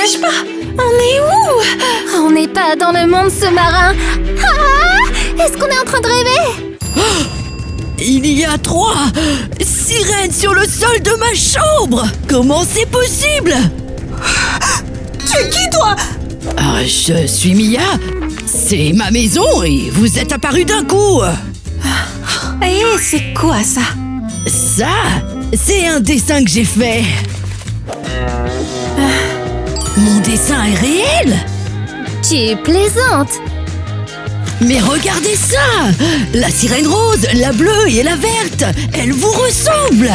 dépêche pas! On est où? On n'est pas dans le monde sous-marin. Ah! Est-ce qu'on est en train de rêver? Il y a 3 sirènes sur le sol de ma chambre. Comment c'est possible? Tu es qui, toi? Je suis Mia. C'est ma maison et vous êtes apparu d'un coup. Et c'est quoi ça? Ça, c'est un dessin que j'ai fait. Mon dessin est réel. Tu plaisantes. Mais regardez ça! La sirène rose, la bleue et la verte, elles vous ressemblent!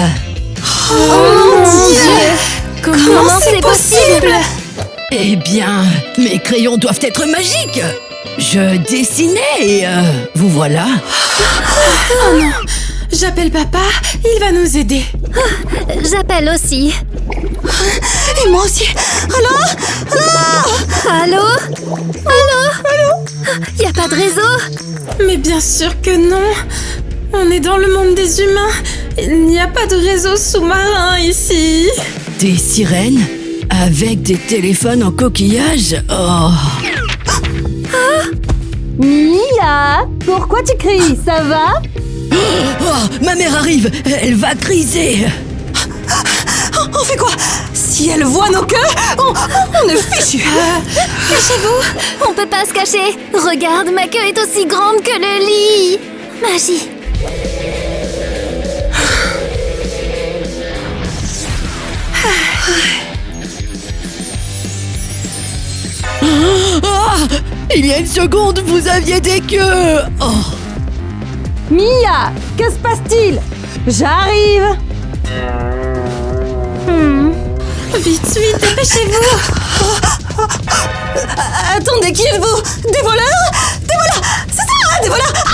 Oh mon Dieu! Comment c'est possible? Eh bien, mes crayons doivent être magiques! Je dessinais et vous voilà. Oh non! J'appelle papa, il va nous aider. J'appelle aussi. Et moi aussi. Allô? Y a pas de réseau? Mais bien sûr que non. On est dans le monde des humains. Il n'y a pas de réseau sous-marin ici. Des sirènes avec des téléphones en coquillage? Oh! Mia, pourquoi tu cries? Ça va? Oh, ma mère arrive! Elle va criser! On fait quoi? Si elle voit nos queues, on est fichus. Cachez-vous! On peut pas se cacher! Regarde, ma queue est aussi grande que le lit! Magie! Oh! Il y a une seconde, vous aviez des queues! Oh! Mia, que se passe-t-il? J'arrive! Vite, dépêchez-vous. Attendez, qui êtes-vous? Des voleurs? Des voleurs! C'est ça, des voleurs! Ah!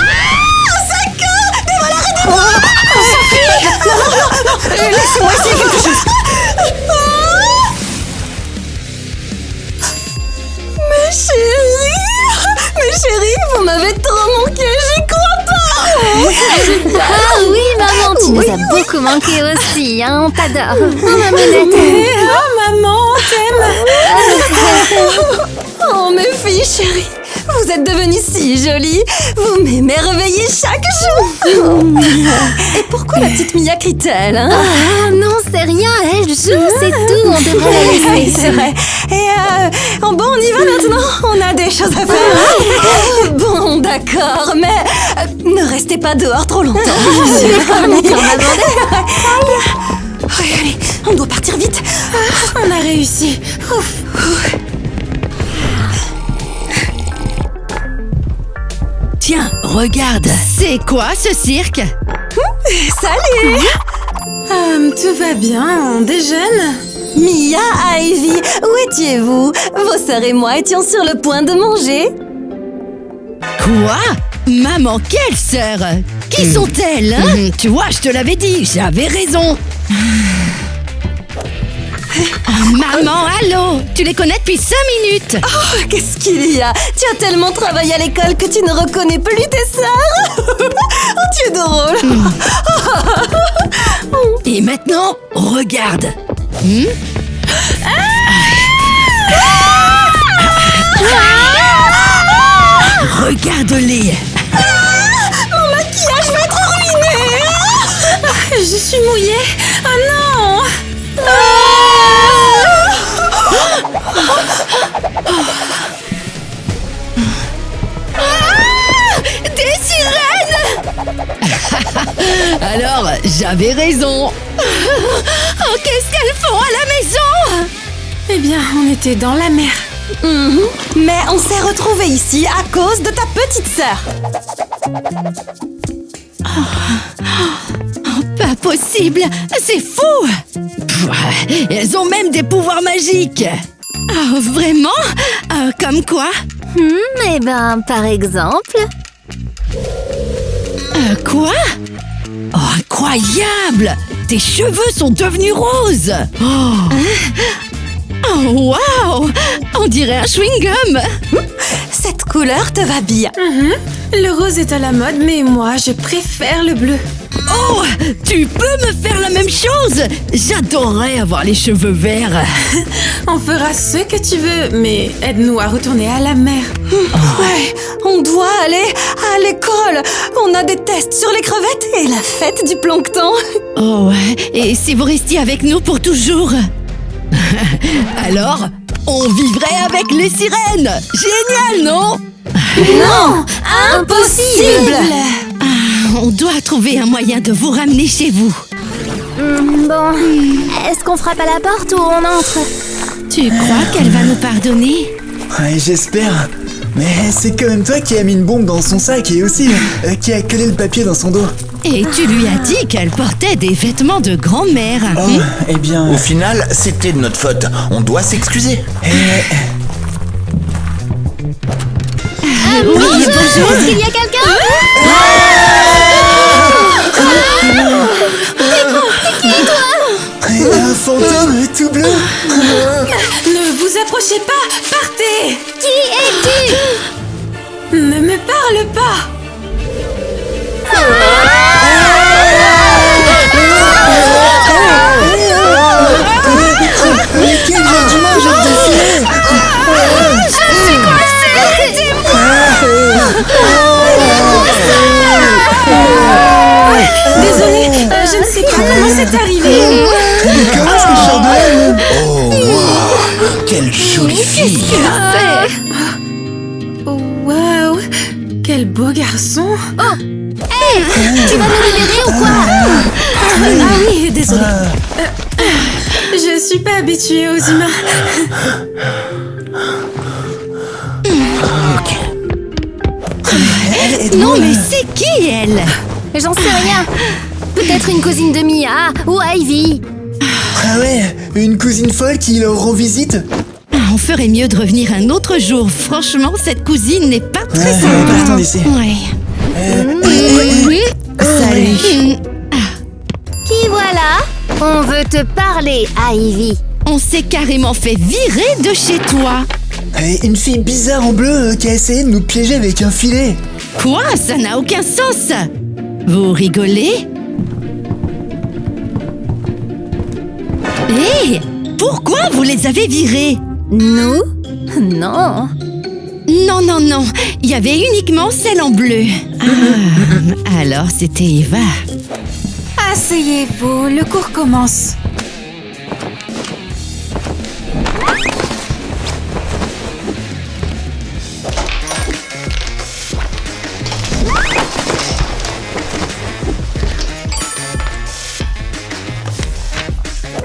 Ça queue! Des voleurs et des voleurs! On s'enfuit! Non! Laissez-moi essayer quelque chose! Mes chéris, vous m'avez trop manqué, j'y crois pas! Ah oui, maman, tu nous as beaucoup manqué aussi, hein, on t'adore. Oh, mamounette. Oh maman, on t'aime! Oh mes filles chéries, vous êtes devenues si jolies, vous m'émerveillez chaque jour. Et pourquoi la petite Mia crie-t-elle, hein? Ah non, c'est rien, elle joue, c'est tout, on devrait la Oui, laisser. c'est vrai. Et bon, on y va maintenant, on a des choses à faire. Bon, d'accord, mais ne restez pas dehors trop longtemps. Allez, on doit partir vite. On a réussi. Ouf. Tiens, regarde! C'est quoi ce cirque? Salut. Tout va bien, on déjeune? Mia, Ivy, où étiez-vous? Vos sœurs et moi étions sur le point de manger. Quoi? Maman, quelle sœur? Qui sont-elles, hein? Tu vois, je te l'avais dit, j'avais raison. Maman, allô? Tu les connais depuis 5 minutes. Oh, qu'est-ce qu'il y a? Tu as tellement travaillé à l'école que tu ne reconnais plus tes sœurs. Oh, tu es drôle. Et maintenant, regarde. Regarde-les. Mon maquillage va être ruiné. Je suis mouillée. Oh non. Des sirènes. Alors, j'avais raison. Oh, qu'est-ce qu'elles font à la maison? Eh bien, on était dans la mer. Mais on s'est retrouvés ici à cause de ta petite sœur. Pas possible, c'est fou. Pff, elles ont même des pouvoirs magiques. Oh, vraiment? Comme quoi? Eh ben, par exemple... Quoi? Oh, incroyable! Tes cheveux sont devenus roses! Oh, wow! On dirait un chewing-gum! Cette couleur te va bien. Le rose est à la mode, mais moi, je préfère le bleu. Oh, tu peux me faire la même chose? J'adorerais avoir les cheveux verts. On fera ce que tu veux, mais aide-nous à retourner à la mer. Ouais, on doit aller à l'école. On a des tests sur les crevettes et la fête du plancton. Oh, et si vous restiez avec nous pour toujours? Alors, on vivrait avec les sirènes. Génial, non? Non! Impossible! On doit trouver un moyen de vous ramener chez vous. Bon, est-ce qu'on frappe à la porte ou on entre? Tu crois qu'elle va nous pardonner? Ouais, j'espère. Mais c'est quand même toi qui as mis une bombe dans son sac et aussi qui a collé le papier dans son dos. Et tu lui as dit qu'elle portait des vêtements de grand-mère. Oh, eh bien... Au final, c'était de notre faute. On doit s'excuser. Bonjour! Est-ce qu'il y a quelqu'un? Un fantôme tout bleu. Ne vous approchez pas! Partez! Qui es-tu? Ne me parle pas! Mais quel genre d'humain j'ai défilé! Désolée, je ne sais pas comment c'est arrivé. Comment est-ce que je sors de là? Oh, wow. Quelle jolie fille. Waouh! Quel beau garçon! Tu vas me libérer ou quoi? Ah oui, désolée. Je suis pas habituée aux humains. Non, mais c'est qui, elle? J'en sais rien. Peut-être une cousine de Mia ou Ivy. Ah ouais, une cousine folle qui leur rend visite? On ferait mieux de revenir un autre jour. Franchement, cette cousine n'est pas très sympa. Partons d'ici. Ouais. Salut. Qui voilà? On veut te parler, Ivy. On s'est carrément fait virer de chez toi. Et une fille bizarre en bleu qui a essayé de nous piéger avec un filet. Quoi? Ça n'a aucun sens. Vous rigolez? Hé! Pourquoi vous les avez virés? Nous? Non. Non. Il y avait uniquement celle en bleu. Ah, alors c'était Eva. Asseyez-vous, le cours commence.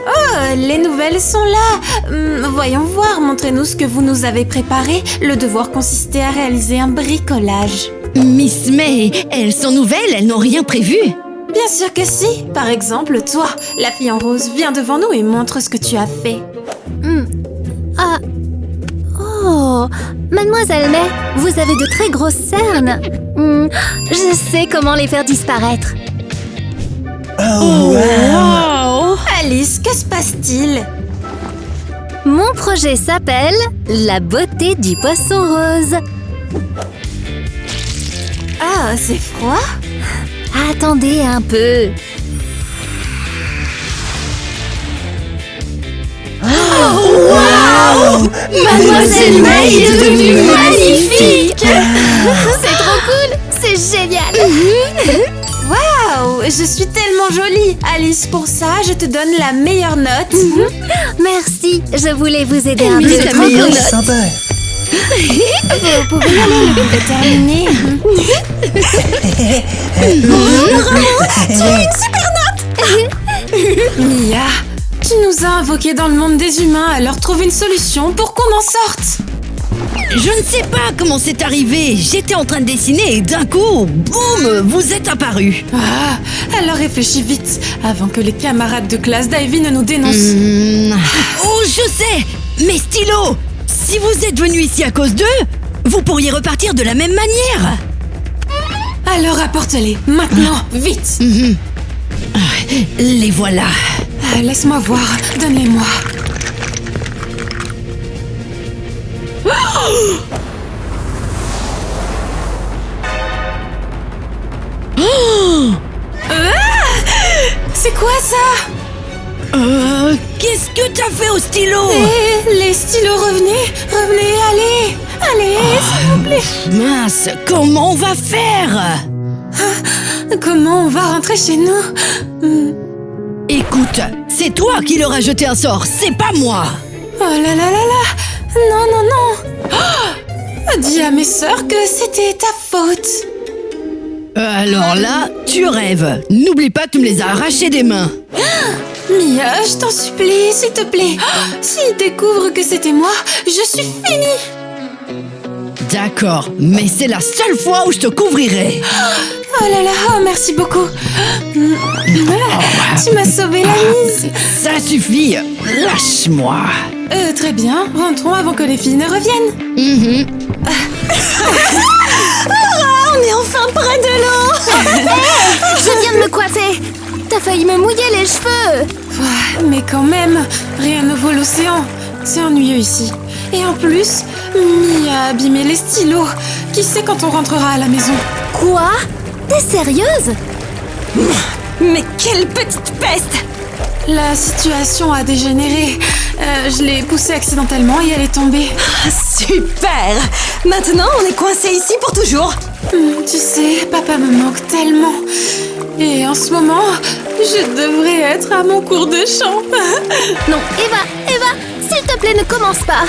Oh, les nouvelles sont là. Voyons voir, montrez-nous ce que vous nous avez préparé. Le devoir consistait à réaliser un bricolage. Miss May, elles sont nouvelles, elles n'ont rien prévu. Bien sûr que si. Par exemple, toi, la fille en rose, viens devant nous et montre ce que tu as fait. Ah. Oh, Mademoiselle May, vous avez de très grosses cernes. Je sais comment les faire disparaître. Oh, wow. Wow! Alice, que se passe-t-il? Mon projet s'appelle La beauté du poisson rose. Ah, c'est froid? Attendez un peu. Wow! Mademoiselle May est devenue magnifique! C'est trop cool. C'est génial. Waouh, je suis tellement jolie. Alice, pour ça, je te donne la meilleure note. Merci. Je voulais vous aider un Mais peu. c'est la Trop meilleure cool. note. Sympa. Vous pouvez y aller, le cours est terminé. Mia, tu nous as invoqués dans le monde des humains, alors trouve une solution pour qu'on en sorte. Je ne sais pas comment c'est arrivé. J'étais en train de dessiner et d'un coup, boum, vous êtes apparu. Ah, alors réfléchis vite, avant que les camarades de classe d'Ivy ne nous dénoncent. Oh, je sais! Mes stylos! Si vous êtes venus ici à cause d'eux, vous pourriez repartir de la même manière. Alors apporte-les, maintenant, vite. Les voilà. Ah, laisse-moi voir, donne-les-moi. quoi ça? Qu'est-ce que t'as fait au stylo? Les stylos, revenez, allez, s'il vous plaît. Mince, comment on va faire? Comment on va rentrer chez nous? Écoute, c'est toi qui leur as jeté un sort, c'est pas moi. Oh là là là là! Non! Dis à mes sœurs que c'était ta faute. Alors là, tu rêves. N'oublie pas que tu me les as arrachés des mains. Mia, je t'en supplie, s'il te plaît. S'ils découvrent que c'était moi, je suis finie. D'accord, mais c'est la seule fois où je te couvrirai. Oh là là, merci beaucoup. Tu m'as sauvé la mise. Ça suffit, lâche-moi. Très bien, rentrons avant que les filles ne reviennent. On est enfin près de l'eau. Je viens de me coiffer. T'as failli me mouiller les cheveux. Mais quand même, rien ne vaut l'océan. C'est ennuyeux ici. Et en plus, Mia a abîmé les stylos. Qui sait quand on rentrera à la maison? Quoi? T'es sérieuse? Mais quelle petite peste! La situation a dégénéré. Je l'ai poussée accidentellement et elle est tombée. Super! Maintenant, on est coincés ici pour toujours. Tu sais, papa me manque tellement. Et en ce moment, je devrais être à mon cours de chant. Non, Eva, s'il te plaît, ne commence pas.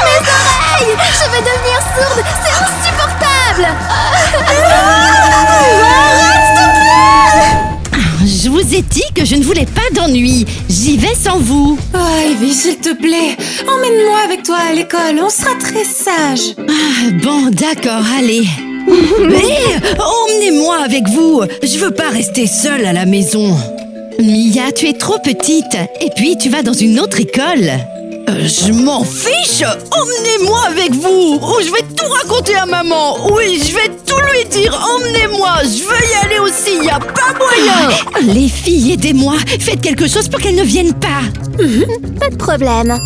Mes oreilles! Je vais devenir sourde, c'est insupportable. Je vous ai dit que je ne voulais pas d'ennui. J'y vais sans vous. Oh, Ivy, s'il te plaît, emmène-moi avec toi à l'école, on sera très sages. Bon, d'accord, allez. Mais emmenez-moi avec vous. Je veux pas rester seule à la maison. Mia, tu es trop petite. Et puis, tu vas dans une autre école. Je m'en fiche. Emmenez-moi avec vous. Ou je vais tout raconter à maman. Oui, je vais tout lui dire. Emmenez-moi. Je veux y aller aussi. Y a pas moyen. Les filles, aidez-moi. Faites quelque chose pour qu'elles ne viennent pas. Pas de problème.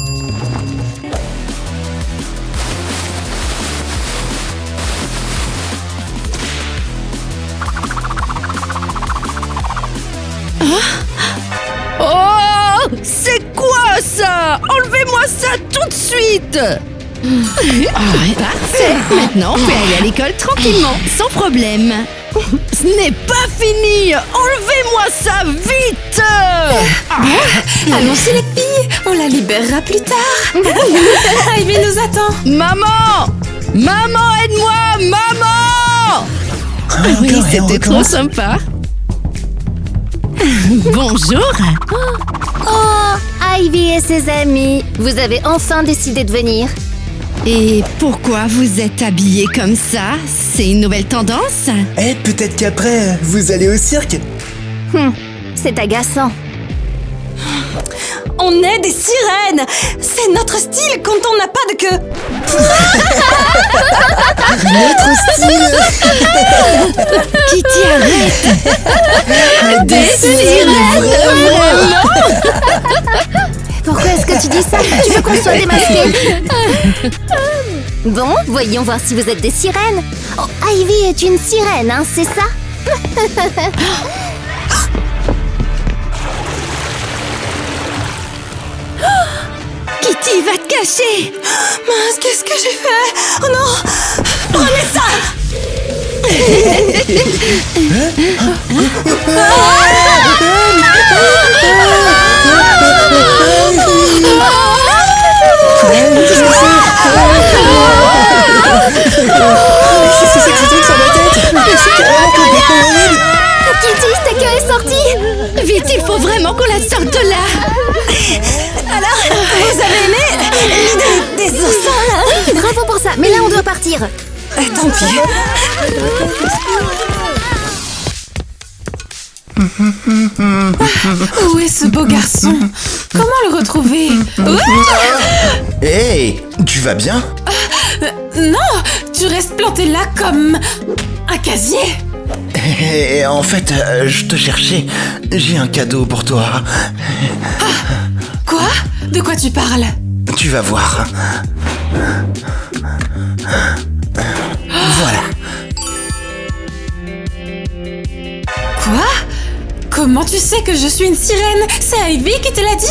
Oh, c'est quoi ça? Enlevez-moi ça tout de suite. Parfait. Maintenant, on peut aller à l'école tranquillement, sans problème. Ce n'est pas fini. Enlevez-moi ça vite. Allons-y les filles, on la libérera plus tard. Ivy nous attend. Maman, aide-moi, maman. Oui, c'était trop sympa. Bonjour. Oh, Ivy et ses amis, vous avez enfin décidé de venir. Et pourquoi vous êtes habillés comme ça? C'est une nouvelle tendance? Eh, peut-être qu'après, vous allez au cirque. C'est agaçant. On est des sirènes! C'est notre style quand on n'a pas de queue! Notre style. Kitty, arrête. Des sirènes, vraiment. Pourquoi est-ce que tu dis ça? Tu veux qu'on soit démasqués? Bon, voyons voir si vous êtes des sirènes. Oh, Ivy est une sirène, hein, c'est ça? Kitty, va te cacher. Mince, qu'est-ce que j'ai fait? Oh non! Prenez ça! Qu'est-ce que c'est que ce truc sur ma tête? C'est carrément complètement horrible. Kitty, ta queue est sortie! Vite, il faut vraiment qu'on la sorte de là. Alors, vous avez aimé l'idée des oursins, là? Oui, bravo pour ça, mais là on doit partir. Tant pis. Où est ce beau garçon? Comment le retrouver? Hey, tu vas bien? Non, tu restes planté là comme un casier. Et en fait, je te cherchais. J'ai un cadeau pour toi. Quoi? De quoi tu parles? Tu vas voir. Voilà. comment tu sais que je suis une sirène? C'est Ivy qui te l'a dit?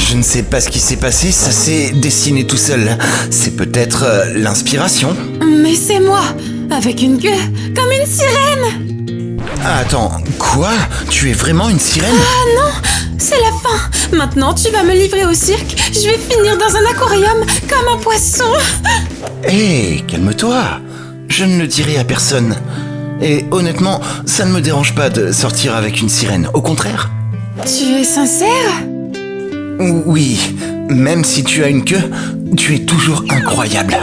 Je ne sais pas ce qui s'est passé, ça s'est dessiné tout seul. C'est peut-être l'inspiration. Mais c'est moi, avec une queue, comme une sirène. Attends, quoi? Tu es vraiment une sirène? Ah non, c'est la fin. Maintenant, tu vas me livrer au cirque. Je vais finir dans un aquarium, comme un poisson. Hé, calme-toi. Je ne le dirai à personne. Et honnêtement, ça ne me dérange pas de sortir avec une sirène, au contraire. Tu es sincère? Oui, même si tu as une queue, tu es toujours incroyable.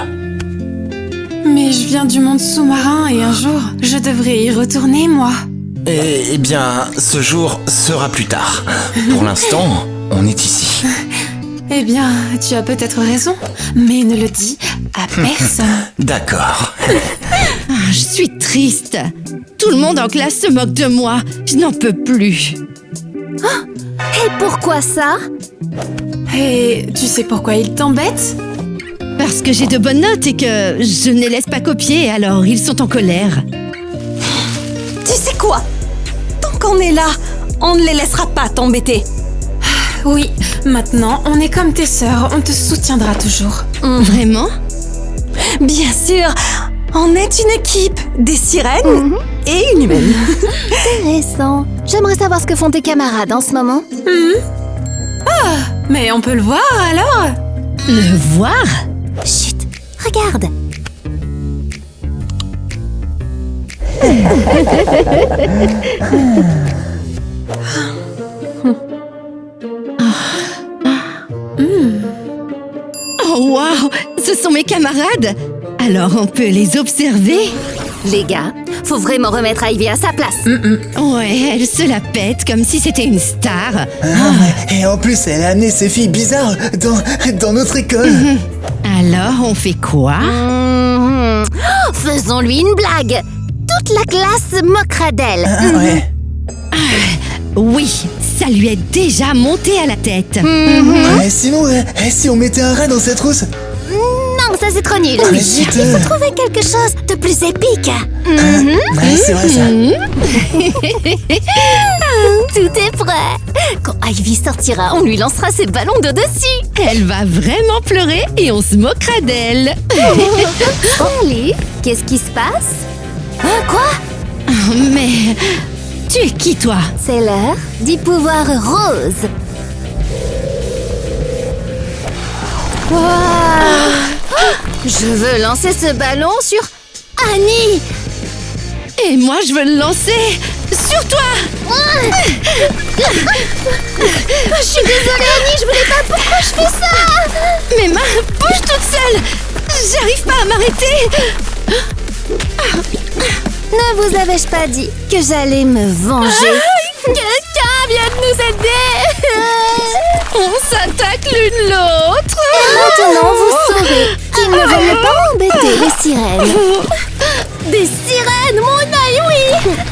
Mais je viens du monde sous-marin et un jour, je devrais y retourner, moi. Eh bien, ce jour sera plus tard. Pour l'instant, on est ici. Eh bien, tu as peut-être raison, mais ne le dis à personne. D'accord. Je suis triste. Tout le monde en classe se moque de moi. Je n'en peux plus. Et pourquoi ça? Et tu sais pourquoi il t'embête? Parce que j'ai de bonnes notes et que je ne les laisse pas copier, alors ils sont en colère. Tu sais quoi? Tant qu'on est là, on ne les laissera pas t'embêter. Oui, maintenant, on est comme tes sœurs, on te soutiendra toujours. Vraiment? Bien sûr, on est une équipe, des sirènes et une humaine. Intéressant. J'aimerais savoir ce que font tes camarades en ce moment. Mais on peut le voir alors? Le voir? Chut, regarde. Oh waouh! Ce sont mes camarades! Alors on peut les observer? Les gars, faut vraiment remettre Ivy à sa place. Ouais, elle se la pète comme si c'était une star. Et en plus, elle a amené ces filles bizarres dans notre école. Alors on fait quoi? Oh, faisons-lui une blague. Toute la classe se moquera d'elle. Ouais. Oui, ça lui est déjà monté à la tête. Sinon, si on mettait un rat dans cette rousse? Non, ça c'est trop nul. Mais zut. Il faut trouver quelque chose de plus épique. Ouais, c'est vrai ça. Tout est prêt. Quand Ivy sortira, on lui lancera ses ballons de dessus. Elle va vraiment pleurer et on se moquera d'elle. Allez, qu'est-ce qui se passe? Quoi? Mais tu es qui toi? C'est l'heure du pouvoir rose. Je veux lancer ce ballon sur Annie. Et moi je veux le lancer sur toi. Je suis désolée Annie, je voulais pas. Pourquoi je fais ça? Mes mains bougent toutes seules. J'arrive pas à m'arrêter. Ne vous avais-je pas dit que j'allais me venger? Quelqu'un vient de nous aider. On s'attaque l'une l'autre. Maintenant, vous saurez qu'ils ne veulent pas embêter les sirènes. Des sirènes, mon œil, oui.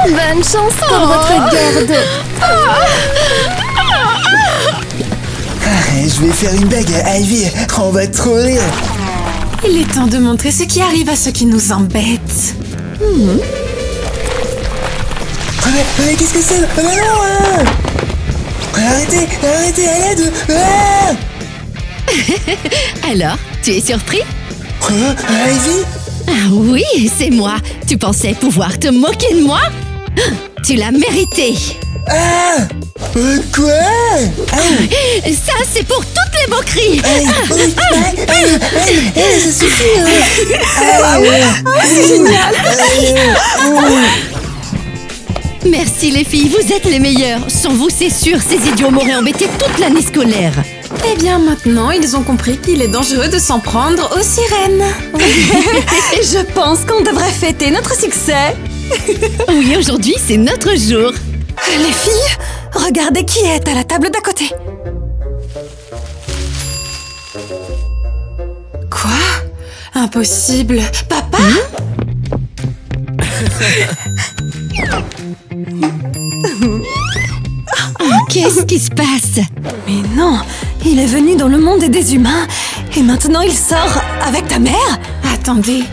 Bonne chance pour votre garde. Je vais faire une blague à Ivy. On va trop rire. Il est temps de montrer ce qui arrive à ceux qui nous embêtent. Mais qu'est-ce que c'est? Non, Arrêtez, à l'aide. Alors, tu es surpris? Ivy? Ah oui, c'est moi. Tu pensais pouvoir te moquer de moi? Tu l'as mérité. Quoi? Ça, c'est pour toutes les moqueries. Ça suffit. C'est génial. Merci les filles, vous êtes les meilleures. Sans vous, c'est sûr, ces idiots m'auraient embêté toute l'année scolaire. Eh bien, maintenant, ils ont compris qu'il est dangereux de s'en prendre aux sirènes. Je pense qu'on devrait fêter notre succès. Oui, aujourd'hui, c'est notre jour. Les filles, regardez qui est à la table d'à côté. Quoi? Impossible. Papa? Qu'est-ce qui se passe? Mais non, il est venu dans le monde des humains et maintenant il sort avec ta mère? Attendez,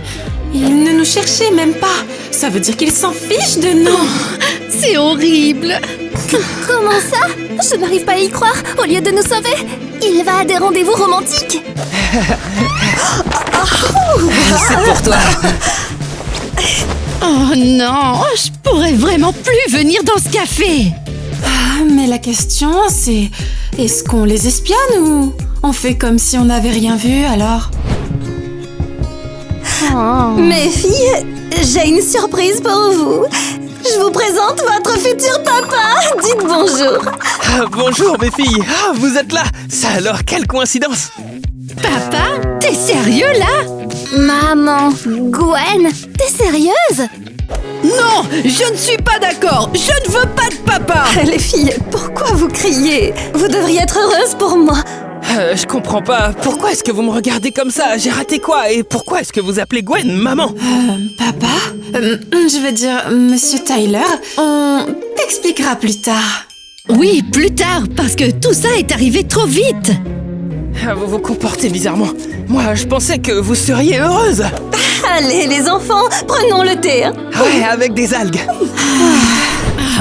il ne nous cherchait même pas. Ça veut dire qu'il s'en fiche de nous. C'est horrible. Comment ça? Je n'arrive pas à y croire. Au lieu de nous sauver, il va à des rendez-vous romantiques. C'est pour toi. Oh non, je pourrais vraiment plus venir dans ce café. Ah, mais la question, c'est... Est-ce qu'on les espionne ou on fait comme si on n'avait rien vu, alors? Mes filles, j'ai une surprise pour vous. Je vous présente votre futur papa. Dites bonjour. Ah, bonjour mes filles. Ah, vous êtes là. Ça alors, quelle coïncidence. Papa, t'es sérieux là? Maman, Gwen, t'es sérieuse? Non, je ne suis pas d'accord. Je ne veux pas de papa. Les filles, pourquoi vous criez? Vous devriez être heureuses pour moi. Je comprends pas. Pourquoi est-ce que vous me regardez comme ça? J'ai raté quoi? Et pourquoi est-ce que vous appelez Gwen maman? Papa? Je veux dire, Monsieur Tyler, on t'expliquera plus tard. Oui, plus tard, parce que tout ça est arrivé trop vite. Ah, vous vous comportez bizarrement. Moi, je pensais que vous seriez heureuse. Allez, les enfants, prenons le thé. Hein. Ouais, avec des algues.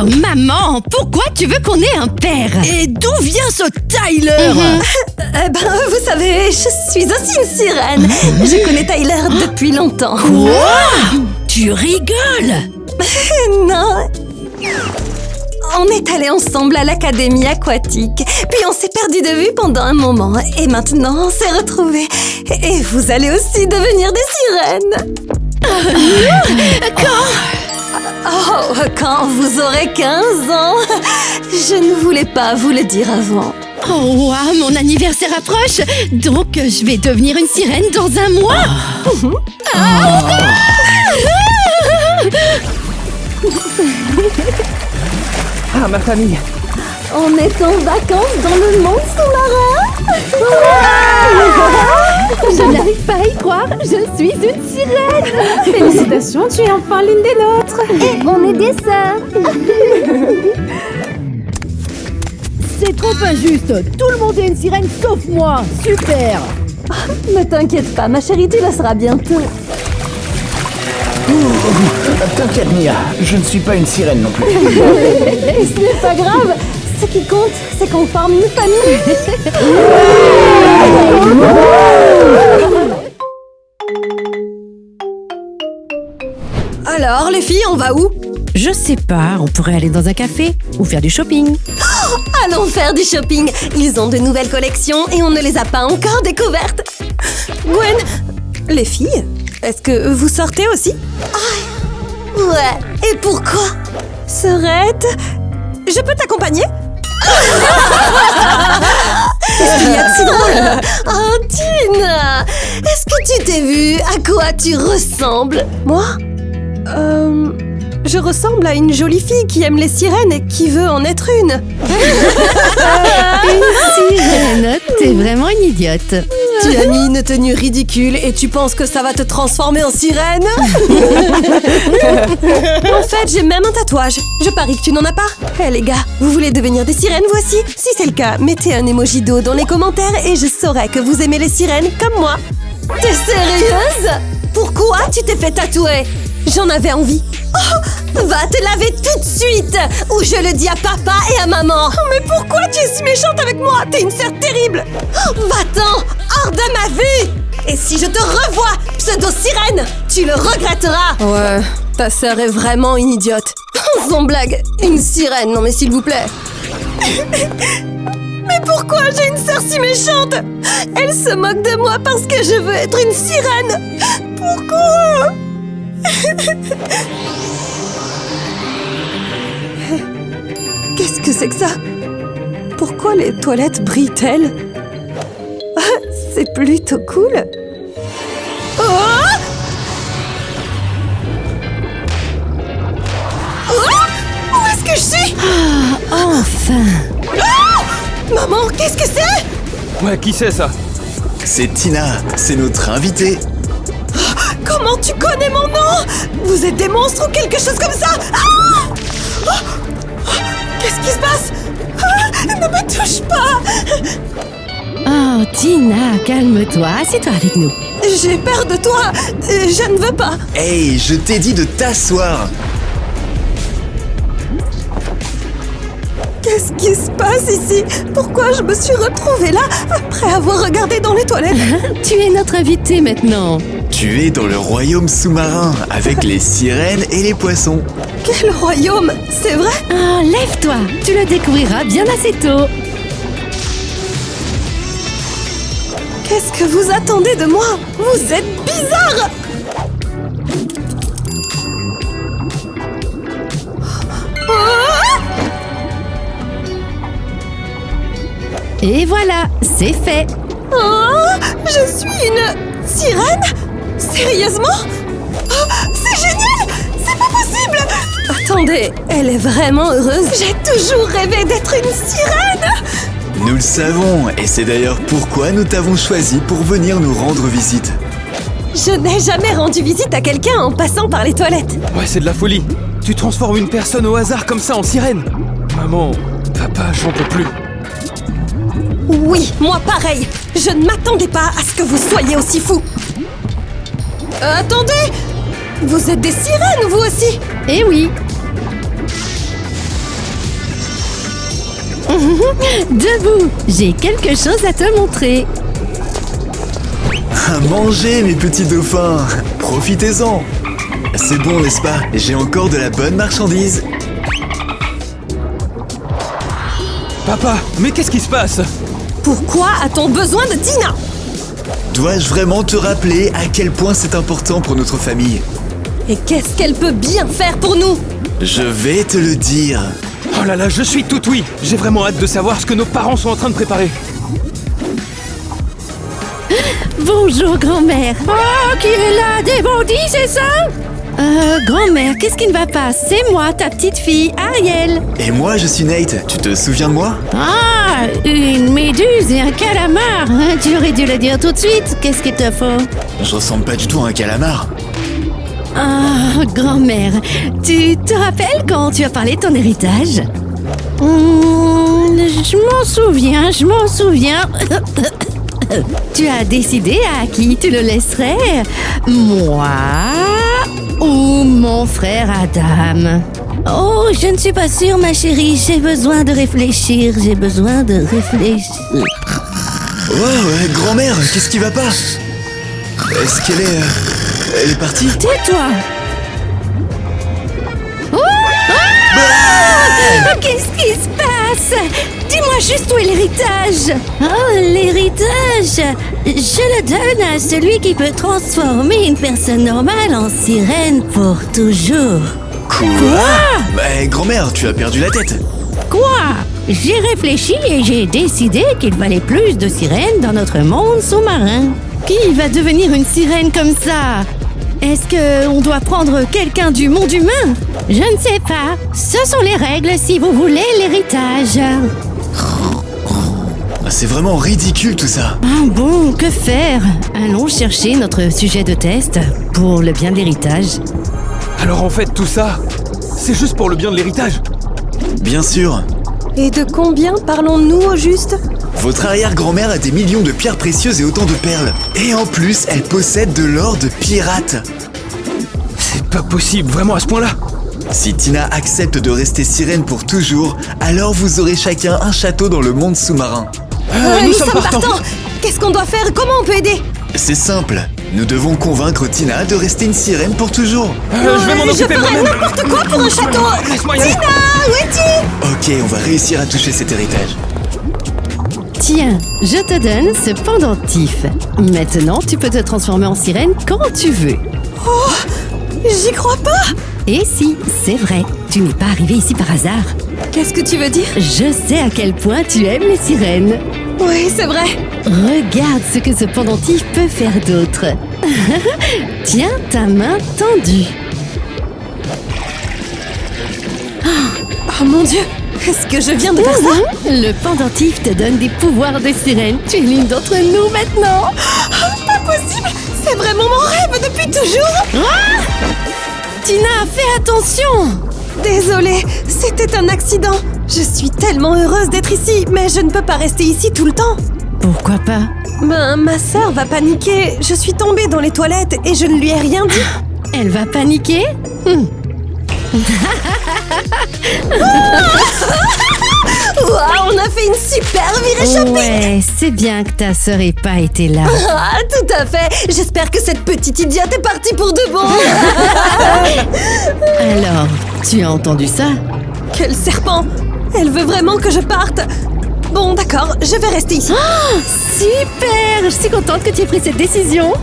Oh, maman, pourquoi tu veux qu'on ait un père? Et d'où vient ce Tyler? Eh ben, vous savez, je suis aussi une sirène. Je connais Tyler depuis longtemps. Quoi? Tu rigoles? Non. On est allés ensemble à l'académie aquatique, puis on s'est perdu de vue pendant un moment, et maintenant on s'est retrouvés. Et vous allez aussi devenir des sirènes. Oh, quand vous aurez 15 ans. Je ne voulais pas vous le dire avant. Oh, wow, mon anniversaire approche, donc je vais devenir une sirène dans un mois. Ah, ma famille. On est en vacances dans le monde sous-marin. Je n'arrive pas à y croire, je suis une sirène. Félicitations, tu es enfin l'une des nôtres. Et on est des sœurs. C'est trop injuste. Tout le monde est une sirène sauf moi. Super. Ne t'inquiète pas, ma chérie, tu le seras bientôt. T'inquiète Mia, je ne suis pas une sirène non plus. Et ce n'est pas grave. Ce qui compte, c'est qu'on forme une famille. Alors, les filles, on va où? Je sais pas, on pourrait aller dans un café ou faire du shopping. Allons faire du shopping. Ils ont de nouvelles collections et on ne les a pas encore découvertes. Gwen, les filles, est-ce que vous sortez aussi? Ouais, et pourquoi? Sœurette, je peux t'accompagner? Qu'est-ce qu'il y a de si drôle? Oh, Tina, est-ce que tu t'es vue à quoi tu ressembles? Moi? Je ressemble à une jolie fille qui aime les sirènes et qui veut en être une. Sirène, t'es vraiment une idiote. Tu as mis une tenue ridicule et tu penses que ça va te transformer en sirène? En fait, j'ai même un tatouage. Je parie que tu n'en as pas. Eh les gars, vous voulez devenir des sirènes vous aussi? Si c'est le cas, mettez un emoji d'eau dans les commentaires et je saurai que vous aimez les sirènes comme moi. T'es sérieuse? Pourquoi tu t'es fait tatouer? J'en avais envie. Oh, va te laver tout de suite ou je le dis à papa et à maman. Oh, mais pourquoi tu es si méchante avec moi? T'es une sœur terrible. Oh, va-t'en, hors de ma vue. Et si je te revois, pseudo-sirène, tu le regretteras. Ouais, ta sœur est vraiment une idiote. Sans blague, une sirène, non mais s'il vous plaît. Mais pourquoi j'ai une sœur si méchante? Elle se moque de moi parce que je veux être une sirène. Pourquoi? Qu'est-ce que c'est que ça? Pourquoi les toilettes brillent-elles? C'est plutôt cool. Oh! Oh! Où est-ce que je suis? Enfin. Oh! Maman, qu'est-ce que c'est? Ouais, qui c'est ça? C'est Tina, c'est notre invitée. Comment tu connais mon nom? Vous êtes des monstres ou quelque chose comme ça? Ah! Oh! Qu'est-ce qui se passe? Ah! Ne me touche pas! Oh, Tina, calme-toi, assieds-toi avec nous. J'ai peur de toi. Je ne veux pas. Hey, je t'ai dit de t'asseoir. Qu'est-ce qui se passe ici? Pourquoi je me suis retrouvée là après avoir regardé dans les toilettes? Tu es notre invité maintenant. Tu es dans le royaume sous-marin avec les sirènes et les poissons. Quel royaume? C'est vrai? Ah, lève-toi, tu le découvriras bien assez tôt. Qu'est-ce que vous attendez de moi? Vous êtes bizarre! Et voilà, c'est fait. Oh, je suis une sirène? Sérieusement? Oh, c'est génial! C'est pas possible! Attendez, elle est vraiment heureuse? J'ai toujours rêvé d'être une sirène! Nous le savons, et c'est d'ailleurs pourquoi nous t'avons choisi pour venir nous rendre visite. Je n'ai jamais rendu visite à quelqu'un en passant par les toilettes. Ouais, c'est de la folie. Tu transformes une personne au hasard comme ça en sirène. Maman, papa, j'en peux plus. Oui, moi pareil. Je ne m'attendais pas à ce que vous soyez aussi fous. Attendez! Vous êtes des sirènes, vous aussi? Eh oui. Debout, j'ai quelque chose à te montrer. À manger, mes petits dauphins! Profitez-en! C'est bon, n'est-ce pas? J'ai encore de la bonne marchandise. Papa, mais qu'est-ce qui se passe? Pourquoi a-t-on besoin de Tina? Dois-je vraiment te rappeler à quel point c'est important pour notre famille? Et qu'est-ce qu'elle peut bien faire pour nous? Je vais te le dire. Oh là là, je suis tout oui. J'ai vraiment hâte de savoir ce que nos parents sont en train de préparer. Bonjour, grand-mère. Oh, qui est là? Des bandits, c'est ça? Grand-mère, qu'est-ce qui ne va pas? C'est moi, ta petite fille, Ariel. Et moi, je suis Nate. Tu te souviens de moi? Ah, une méduse et un calamar. Hein, tu aurais dû le dire tout de suite. Qu'est-ce qu'il te faut? Je ressemble pas du tout à un calamar. Ah, grand-mère, tu te rappelles quand tu as parlé de ton héritage? Je m'en souviens. Tu as décidé à qui tu le laisserais? Moi ou mon frère Adam? Oh, je ne suis pas sûre, ma chérie. J'ai besoin de réfléchir. Oh, grand-mère, qu'est-ce qui va pas? Est-ce qu'elle est... elle est partie? Tais-toi! Oh! Ah! Qu'est-ce qui se passe? Dis-moi juste où est l'héritage! Oh, l'héritage! Je le donne à celui qui peut transformer une personne normale en sirène pour toujours. Quoi? Grand-mère, tu as perdu la tête. Quoi? J'ai réfléchi et j'ai décidé qu'il valait plus de sirènes dans notre monde sous-marin. Qui va devenir une sirène comme ça? Est-ce qu'on doit prendre quelqu'un du monde humain? Je ne sais pas. Ce sont les règles si vous voulez l'héritage. C'est vraiment ridicule tout ça. Ah bon, que faire? Allons chercher notre sujet de test pour le bien de l'héritage. Alors en fait, tout ça, c'est juste pour le bien de l'héritage. Bien sûr. Et de combien parlons-nous au juste? Votre arrière-grand-mère a des millions de pierres précieuses et autant de perles. Et en plus, elle possède de l'or de pirate. C'est pas possible, vraiment à ce point-là. Si Tina accepte de rester sirène pour toujours, alors vous aurez chacun un château dans le monde sous-marin. Nous sommes partants. Qu'est-ce qu'on doit faire? Comment on peut aider? C'est simple. Nous devons convaincre Tina de rester une sirène pour toujours. Je vais m'en occuper Je ferai moi-même. n'importe quoi pour un château. Laisse-moi y aller. Tina, où es-tu? Ok, on va réussir à toucher cet héritage. Tiens, je te donne ce pendentif. Maintenant, tu peux te transformer en sirène quand tu veux. Oh, j'y crois pas. Et si, c'est vrai, tu n'es pas arrivé ici par hasard. Qu'est-ce que tu veux dire? Je sais à quel point tu aimes les sirènes. Oui, c'est vrai. Regarde ce que ce pendentif peut faire d'autre. Tiens ta main tendue. Oh mon Dieu, est-ce que je viens de faire ça? Le pendentif te donne des pouvoirs de sirène. Tu es l'une d'entre nous maintenant. Pas possible. C'est vraiment mon rêve depuis toujours. Tina, fais attention. Désolée, c'était un accident. Je suis tellement heureuse d'être ici, mais je ne peux pas rester ici tout le temps. Pourquoi pas? Ma sœur va paniquer. Je suis tombée dans les toilettes et je ne lui ai rien dit. Elle va paniquer? Ouah, on a fait une super virée shopping. Ouais, c'est bien que ta sœur ait pas été là. Ah, tout à fait. J'espère que cette petite idiote est partie pour de bon. Alors, tu as entendu ça? Quel serpent. Elle veut vraiment que je parte. Bon, d'accord, je vais rester ici. Super! Je suis contente que tu aies pris cette décision.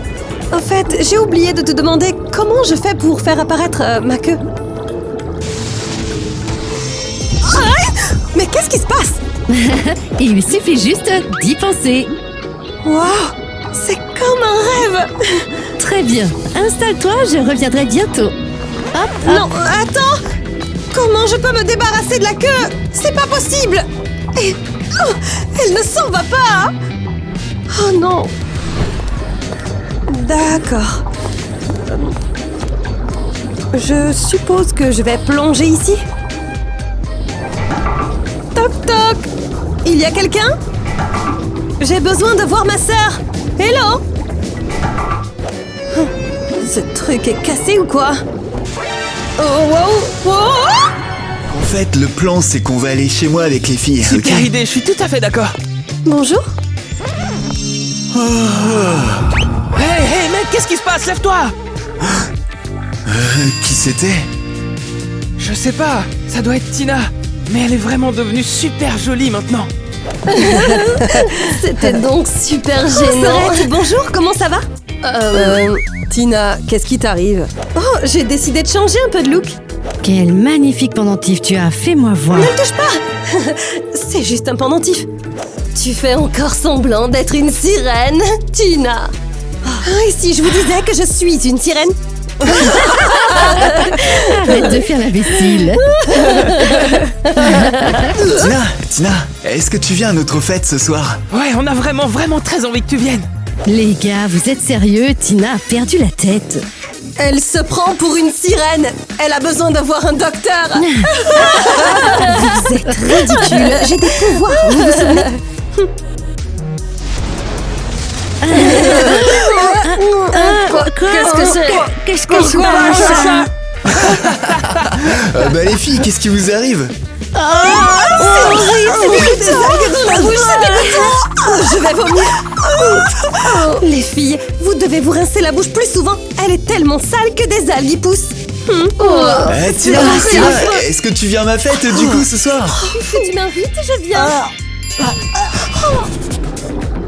En fait, j'ai oublié de te demander comment je fais pour faire apparaître ma queue. Ah, mais qu'est-ce qui se passe? Il suffit juste d'y penser. Waouh, c'est comme un rêve. Très bien. Installe-toi, je reviendrai bientôt. Hop, hop. Non, attends. Comment je peux me débarrasser de la queue? C'est pas possible. Et oh, elle ne s'en va pas. Oh non. D'accord. Je suppose que je vais plonger ici. Toc toc. Il y a quelqu'un? J'ai besoin de voir ma sœur. Hello. Ce truc est cassé ou quoi? Oh wow, wow. En fait, le plan, c'est qu'on va aller chez moi avec les filles. Super ok? idée, je suis tout à fait d'accord. Bonjour. Hey, mec, qu'est-ce qui se passe? Lève-toi! Qui c'était? Je sais pas, ça doit être Tina. Mais elle est vraiment devenue super jolie maintenant. C'était donc super gênant. Bonjour, comment ça va? Tina, qu'est-ce qui t'arrive? Oh, j'ai décidé de changer un peu de look. Quel magnifique pendentif tu as. Fais-moi voir. Ne le touche pas. C'est juste un pendentif. Tu fais encore semblant d'être une sirène, Tina. Et si je vous disais que je suis une sirène? Arrête de faire la vaisselle. Tina, est-ce que tu viens à notre fête ce soir? Ouais, on a vraiment très envie que tu viennes. Les gars, vous êtes sérieux? Tina a perdu la tête. Elle se prend pour une sirène. Elle a besoin d'avoir un docteur. Vous êtes ridicule. J'ai des pouvoirs, vous vous souvenez? Qu'est-ce que c'est? Qu'est-ce que je passe? Bah les filles, qu'est-ce qui vous arrive? C'est horrible, c'est des algues dans la bouche, c'est dégoûtant. Je vais vomir. Les filles, vous devez vous rincer la bouche plus souvent. Elle est tellement sale que des algues y poussent. Tina, est-ce que tu viens à ma fête du coup ce soir? Tu m'invites, je viens.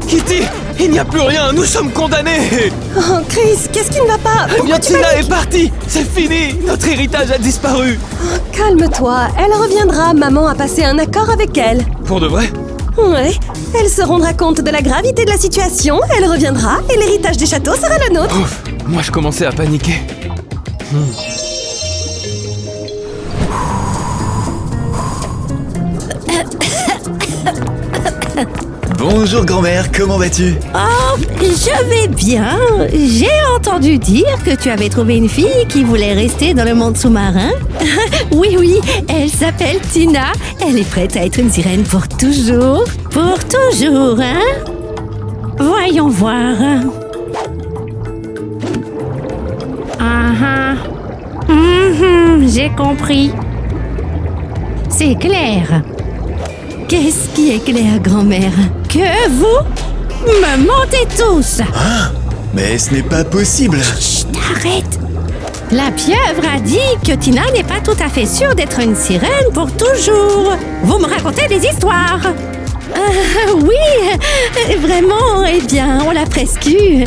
Kitty, il n'y a plus rien, nous sommes condamnés. Oh, Chris, qu'est-ce qui ne va pas? Eh bien, Pourquoi tu Tina paniques? est partie, c'est fini, notre héritage a disparu. Calme-toi, elle reviendra. Maman a passé un accord avec elle. Pour de vrai? Ouais, elle se rendra compte de la gravité de la situation, elle reviendra et l'héritage des châteaux sera le nôtre. Ouf, moi je commençais à paniquer. Bonjour grand-mère, comment vas-tu? Oh, je vais bien. J'ai entendu dire que tu avais trouvé une fille qui voulait rester dans le monde sous-marin. Oui, elle s'appelle Tina. Elle est prête à être une sirène pour toujours. Pour toujours, hein? Voyons voir. J'ai compris. C'est clair. Qu'est-ce qui est clair, grand-mère? Que vous me mentez tous! Mais ce n'est pas possible. Chut, arrête! La pieuvre a dit que Tina n'est pas tout à fait sûre d'être une sirène pour toujours. Vous me racontez des histoires. Oui, vraiment, eh bien, on l'a presque eu.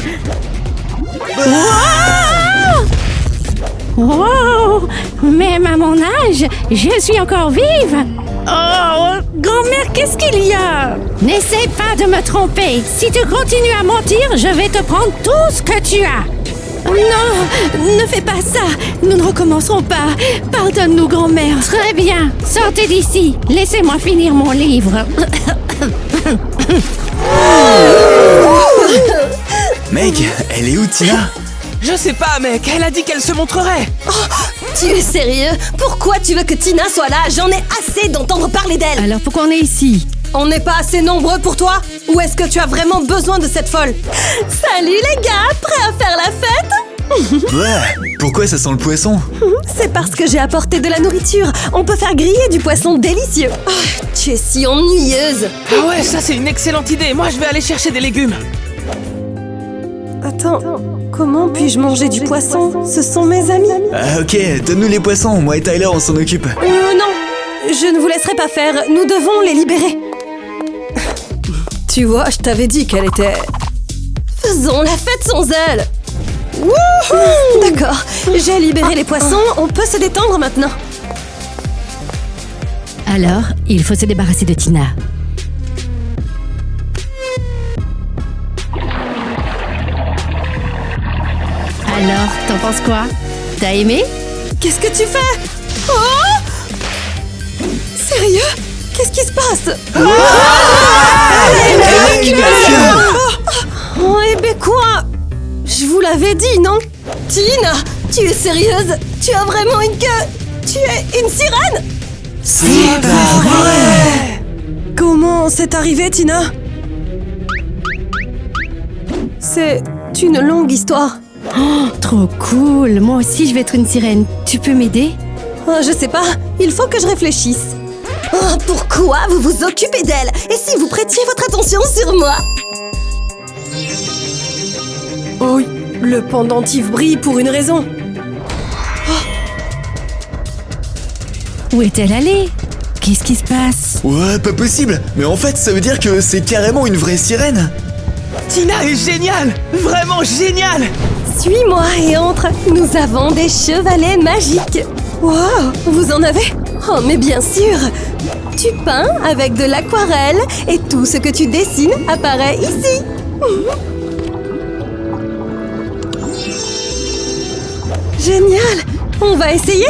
Wow! Même à mon âge, je suis encore vive. Oh, grand-mère, qu'est-ce qu'il y a? N'essaie pas de me tromper. Si tu continues à mentir, je vais te prendre tout ce que tu as. Non, ne fais pas ça. Nous ne recommencerons pas. Pardonne-nous, grand-mère. Très bien. Sortez d'ici. Laissez-moi finir mon livre. Mec, elle est où Tina? Je sais pas, mec, elle a dit qu'elle se montrerait. Tu es sérieux? Pourquoi tu veux que Tina soit là? J'en ai assez d'entendre parler d'elle. Alors pourquoi on est ici? On n'est pas assez nombreux pour toi? Ou est-ce que tu as vraiment besoin de cette folle? Salut les gars, prêts à faire la fête? Ouais, pourquoi ça sent le poisson? C'est parce que j'ai apporté de la nourriture. On peut faire griller du poisson délicieux. Ah, tu es si ennuyeuse. Ah ouais, ça c'est une excellente idée. Moi, je vais aller chercher des légumes. Attends, comment puis-je manger du poisson? Ce sont mes amis. Ah ok, donne-nous les poissons, moi et Tyler on s'en occupe. Non, je ne vous laisserai pas faire. Nous devons les libérer. Tu vois, je t'avais dit qu'elle était... Faisons la fête sans elle. Wouhou! D'accord, j'ai libéré les poissons, on peut se détendre maintenant. Alors, il faut se débarrasser de Tina. Alors, t'en penses quoi? T'as aimé? Qu'est-ce que tu fais? Oh! Sérieux? Qu'est-ce qui se passe? Oh, eh ben quoi? Je vous l'avais dit, non? Tina, tu es sérieuse? Tu as vraiment une queue? Tu es une sirène? C'est pas vrai! Comment c'est arrivé, Tina? C'est une longue histoire. Oh, trop cool! Moi aussi, je vais être une sirène. Tu peux m'aider? Oh, je sais pas, il faut que je réfléchisse. Oh, pourquoi vous vous occupez d'elle? Et si vous prêtiez votre attention sur moi? Oh, le pendentif brille pour une raison. Où est-elle allée? Qu'est-ce qui se passe? Ouais, pas possible. Mais en fait, ça veut dire que c'est carrément une vraie sirène. Tina est géniale. Vraiment géniale. Suis-moi et entre. Nous avons des chevalets magiques. Wow, vous en avez? Oh, mais bien sûr. Tu peins avec de l'aquarelle et tout ce que tu dessines apparaît ici. Génial. On va essayer?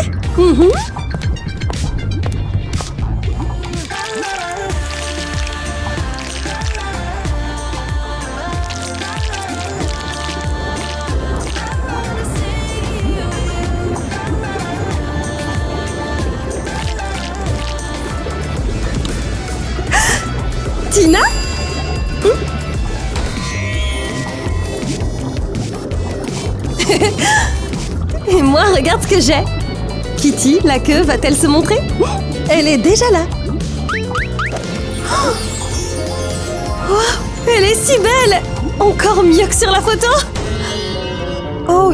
Tina? Et moi, regarde ce que j'ai. Kitty, la queue, va-t-elle se montrer? Elle est déjà là. Wow, elle est si belle! Encore mieux que sur la photo. Oh,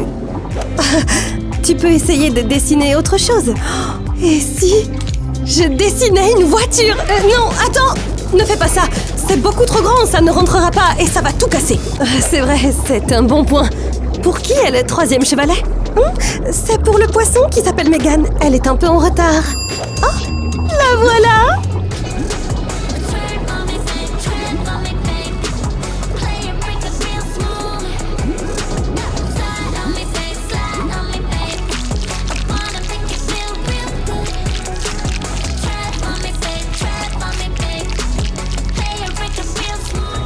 tu peux essayer de dessiner autre chose. Et si je dessinais une voiture? Non, attends! Ne fais pas ça! C'est beaucoup trop grand, ça ne rentrera pas et ça va tout casser. C'est vrai, c'est un bon point. Pour qui est le troisième chevalet? C'est pour le poisson qui s'appelle Megan. Elle est un peu en retard. Oh, la voilà!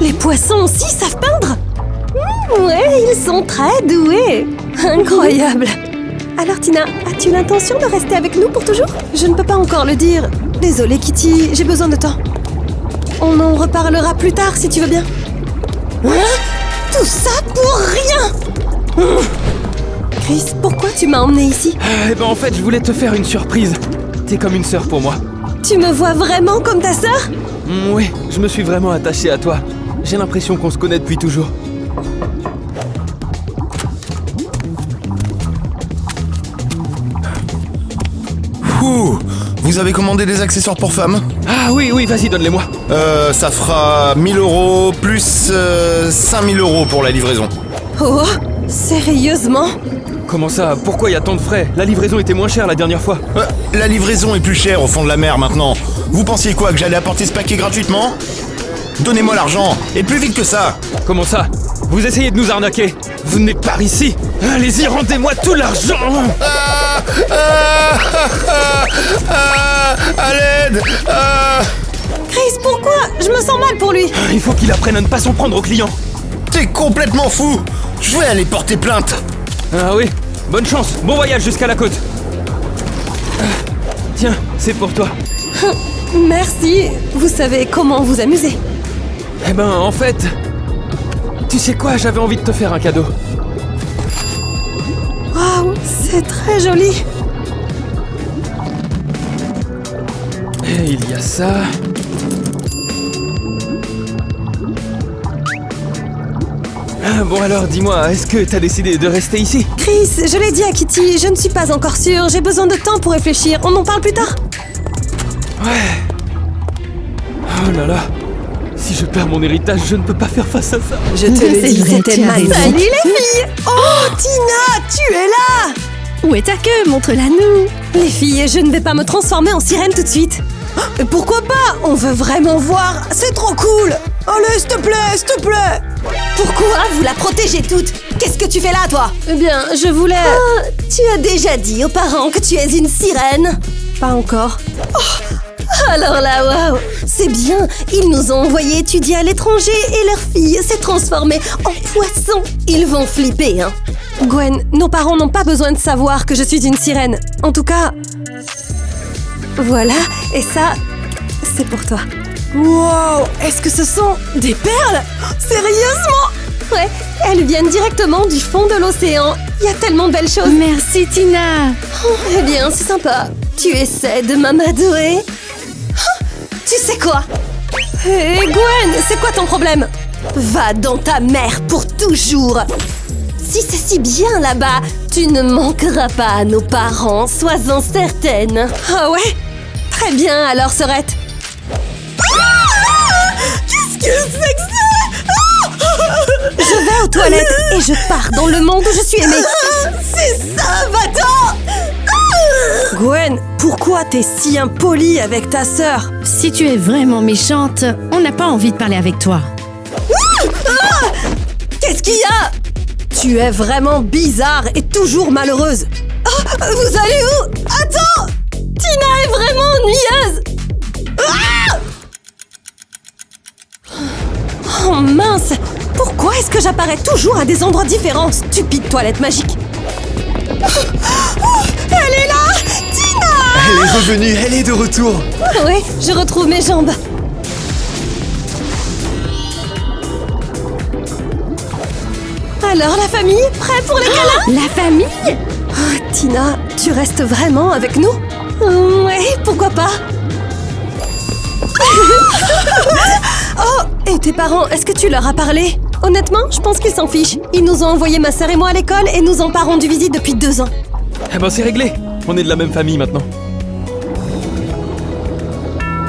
Les poissons aussi savent peindre? Ouais, ils sont très doués. Incroyable. Alors Tina, as-tu l'intention de rester avec nous pour toujours? Je ne peux pas encore le dire. Désolée Kitty, j'ai besoin de temps. On en reparlera plus tard si tu veux bien. Hein? Tout ça pour rien! Chris, pourquoi tu m'as emmené ici? Eh ben en fait, je voulais te faire une surprise. T'es comme une sœur pour moi. Tu me vois vraiment comme ta sœur? Oui, je me suis vraiment attaché à toi. J'ai l'impression qu'on se connaît depuis toujours. Ouh, vous avez commandé des accessoires pour femmes? Ah oui, vas-y, donne-les-moi. Ça fera 1000 € plus 5000 € pour la livraison. Oh, sérieusement? Comment ça? Pourquoi il y a tant de frais? La livraison était moins chère la dernière fois. La livraison est plus chère au fond de la mer maintenant. Vous pensiez quoi, que j'allais apporter ce paquet gratuitement? Donnez-moi l'argent, et plus vite que ça. Comment ça? Vous essayez de nous arnaquer? Vous n'êtes pas ici. Allez-y, rendez-moi tout l'argent. À l'aide. Chris, pourquoi? Je me sens mal pour lui. Il faut qu'il apprenne à ne pas s'en prendre aux clients. T'es complètement fou. Je vais aller porter plainte. Ah oui, bonne chance, bon voyage jusqu'à la côte. Tiens, c'est pour toi. Merci, vous savez comment vous amuser. Eh ben, en fait... Tu sais quoi, j'avais envie de te faire un cadeau. C'est très joli. Et il y a ça. Ah, bon alors, dis-moi, est-ce que t'as décidé de rester ici? Chris, je l'ai dit à Kitty, je ne suis pas encore sûre. J'ai besoin de temps pour réfléchir. On en parle plus tard. Ouais. Oh là là. Si je perds mon héritage, je ne peux pas faire face à ça. Je te le C'est dis, vrai, c'était tu as magnifique. raison. Salut les filles. Oh, Tina, tu es là. Où est ta queue? Montre-la nous. Les filles, je ne vais pas me transformer en sirène tout de suite. Pourquoi pas? On veut vraiment voir. C'est trop cool. Allez, s'il te plaît. Pourquoi vous la protégez toute? Qu'est-ce que tu fais là, toi? Eh bien, je voulais... tu as déjà dit aux parents que tu es une sirène? Pas encore. Oh, alors là, waouh, c'est bien. Ils nous ont envoyé étudier à l'étranger et leur fille s'est transformée en poisson. Ils vont flipper, hein. Gwen, nos parents n'ont pas besoin de savoir que je suis une sirène. En tout cas... Voilà, et ça, c'est pour toi. Wow, est-ce que ce sont des perles? Sérieusement? Ouais, elles viennent directement du fond de l'océan. Il y a tellement de belles choses. Merci Tina. Oh, eh bien, c'est sympa. Tu essaies de m'amadouer? Oh, tu sais quoi? Hé, Gwen, c'est quoi ton problème? Va dans ta mère pour toujours. Si c'est si bien là-bas, tu ne manqueras pas à nos parents, sois-en certaine. Ah ouais? Très bien, alors, Sorette. Qu'est-ce que c'est que ça? Je vais aux toilettes et je pars dans le monde où je suis aimée. C'est ça, va-t'en! Gwen, pourquoi t'es si impolie avec ta sœur? Si tu es vraiment méchante, on n'a pas envie de parler avec toi. Qu'est-ce qu'il y a? Tu es vraiment bizarre et toujours malheureuse. Oh, vous allez où? Attends! Tina est vraiment ennuyeuse! Ah! Oh mince! Pourquoi est-ce que j'apparais toujours à des endroits différents? Stupide toilette magique! Elle est là! Tina! Elle est revenue, elle est de retour. Oui, je retrouve mes jambes. Alors la famille, prêt pour les câlins? La famille? Oh, Tina, tu restes vraiment avec nous? Ouais, pourquoi pas? Oh, et tes parents, est-ce que tu leur as parlé? Honnêtement, je pense qu'ils s'en fichent. Ils nous ont envoyé ma sœur et moi à l'école et nous en part rendu visite depuis 2 ans. Eh ben c'est réglé. On est de la même famille maintenant.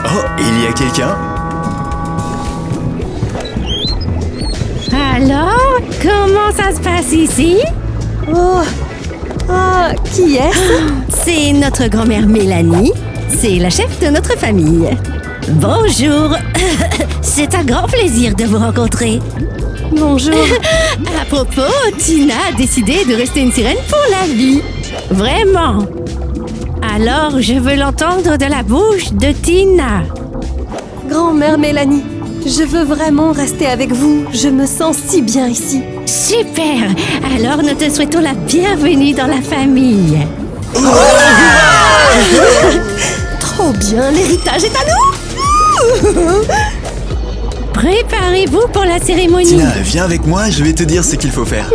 Oh, il y a quelqu'un? Alors, comment ça se passe ici? Oh, ah, qui est-ce? C'est notre grand-mère Mélanie. C'est la chef de notre famille. Bonjour. C'est un grand plaisir de vous rencontrer. Bonjour. À propos, Tina a décidé de rester une sirène pour la vie. Vraiment. Alors, je veux l'entendre de la bouche de Tina. Grand-mère Mélanie, je veux vraiment rester avec vous. Je me sens si bien ici. Super. Alors, nous te souhaitons la bienvenue dans la famille. Trop bien, l'héritage est à nous. Préparez-vous pour la cérémonie. Tina, viens avec moi, je vais te dire ce qu'il faut faire.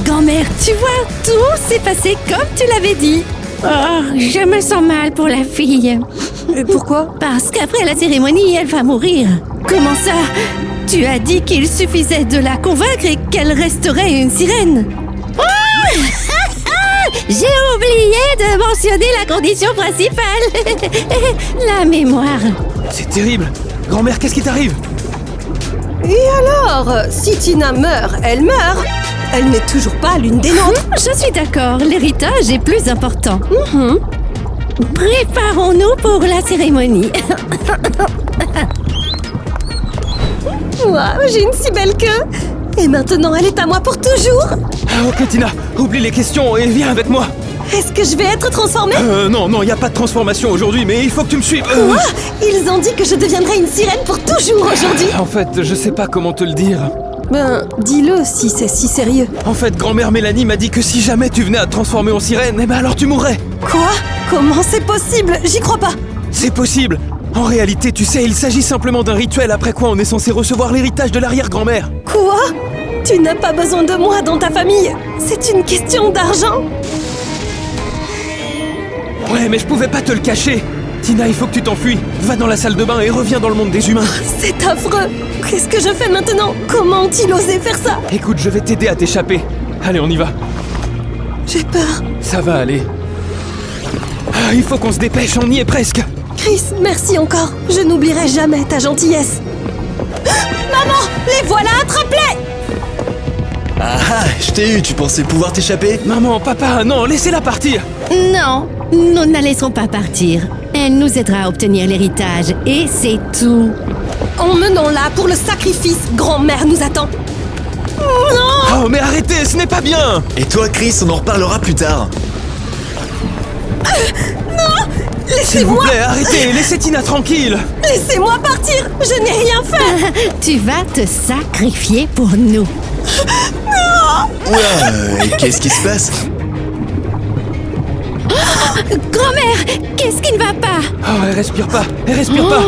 Grand-mère, tu vois, tout s'est passé comme tu l'avais dit. Oh, je me sens mal pour la fille. Et pourquoi? Parce qu'après la cérémonie, elle va mourir. Comment ça? Tu as dit qu'il suffisait de la convaincre et qu'elle resterait une sirène. Oh! J'ai oublié de mentionner la condition principale. La mémoire. C'est terrible. Grand-mère, qu'est-ce qui t'arrive? Et alors, si Tina meurt, elle meurt. Elle n'est toujours pas l'une des nôtres. Je suis d'accord, l'héritage est plus important. Préparons-nous pour la cérémonie. Waouh, j'ai une si belle queue. Et maintenant, elle est à moi pour toujours. Ah, ok Tina, oublie les questions et viens avec moi. Est-ce que je vais être transformée? Non, y a pas de transformation aujourd'hui, mais il faut que tu me suives. Quoi? Ils ont dit que je deviendrais une sirène pour toujours aujourd'hui. En fait, je sais pas comment te le dire. Ben, dis-le si c'est si sérieux. En fait, grand-mère Mélanie m'a dit que si jamais tu venais à te transformer en sirène, eh ben alors tu mourrais. Quoi? Comment c'est possible? J'y crois pas. C'est possible. En réalité, tu sais, il s'agit simplement d'un rituel après quoi on est censé recevoir l'héritage de l'arrière-grand-mère. Quoi? Tu n'as pas besoin de moi dans ta famille. C'est une question d'argent. Ouais, mais je pouvais pas te le cacher. Tina, il faut que tu t'enfuis. Va dans la salle de bain et reviens dans le monde des humains. C'est affreux. Qu'est-ce que je fais maintenant? Comment ont-ils osé faire ça? Écoute, je vais t'aider à t'échapper. Allez, on y va. J'ai peur. Ça va aller. Ah, il faut qu'on se dépêche, on y est presque. Chris, merci encore. Je n'oublierai jamais ta gentillesse. Maman, les voilà, attrape-les! Ah, je t'ai eu, tu pensais pouvoir t'échapper? Maman, papa, non, laissez-la partir. Non, nous ne la laisserons pas partir. Elle nous aidera à obtenir l'héritage, et c'est tout. Emmenons-la pour le sacrifice. Grand-mère nous attend. Non! Oh, mais arrêtez, ce n'est pas bien. Et toi, Chris, on en reparlera plus tard. S'il vous Laissez-moi! plaît, arrêtez, laissez Tina tranquille. Laissez-moi partir! Je n'ai rien fait! Tu vas te sacrifier pour nous. Oula, qu'est-ce qui se passe? Grand-mère, qu'est-ce qui ne va pas? Oh, elle respire pas, elle respire pas.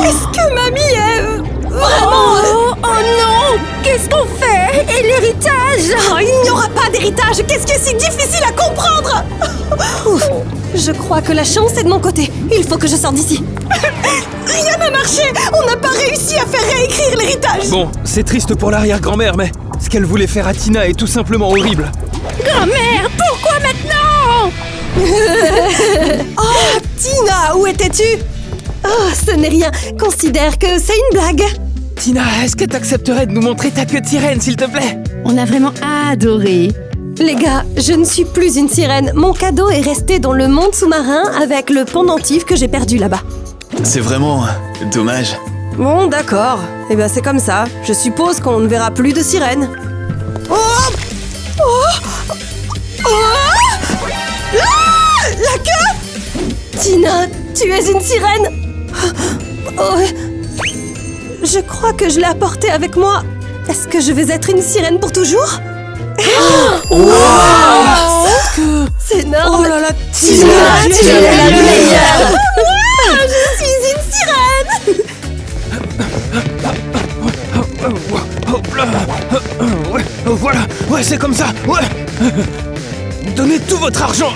Est-ce que mamie est... vraiment... Oh non! Qu'est-ce qu'on fait? Et l'héritage? Oh, il n'y aura pas d'héritage! Qu'est-ce qui est si difficile à comprendre? Ouf, je crois que la chance est de mon côté. Il faut que je sorte d'ici. Rien n'a marché! On n'a pas réussi à faire réécrire l'héritage! Bon, c'est triste pour l'arrière-grand-mère, mais ce qu'elle voulait faire à Tina est tout simplement horrible. Grand-mère, pourquoi maintenant? Oh, Tina, où étais-tu? Oh, ce n'est rien. Considère que c'est une blague. Tina, est-ce que t'accepterais de nous montrer ta queue de sirène, s'il te plaît? On a vraiment adoré. Les gars, je ne suis plus une sirène. Mon cadeau est resté dans le monde sous-marin avec le pendentif que j'ai perdu là-bas. C'est vraiment dommage. Bon, d'accord. Eh bien, c'est comme ça. Je suppose qu'on ne verra plus de sirènes. Oh! Oh! Oh! Ah! La queue! Tina, tu es une sirène! Oh! Je crois que je l'ai apportée avec moi. Est-ce que je vais être une sirène pour toujours? C'est énorme! Oh là là, Tina, tu es la meilleure! Je suis une sirène! Hop là. Ouais, voilà, ouais, c'est comme ça, ouais. Donnez tout votre argent.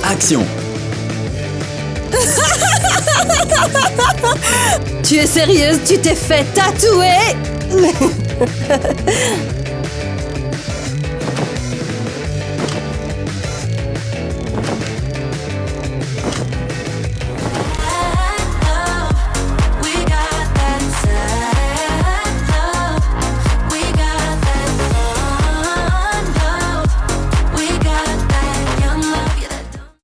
Action. Tu es sérieuse? Tu t'es fait tatouer?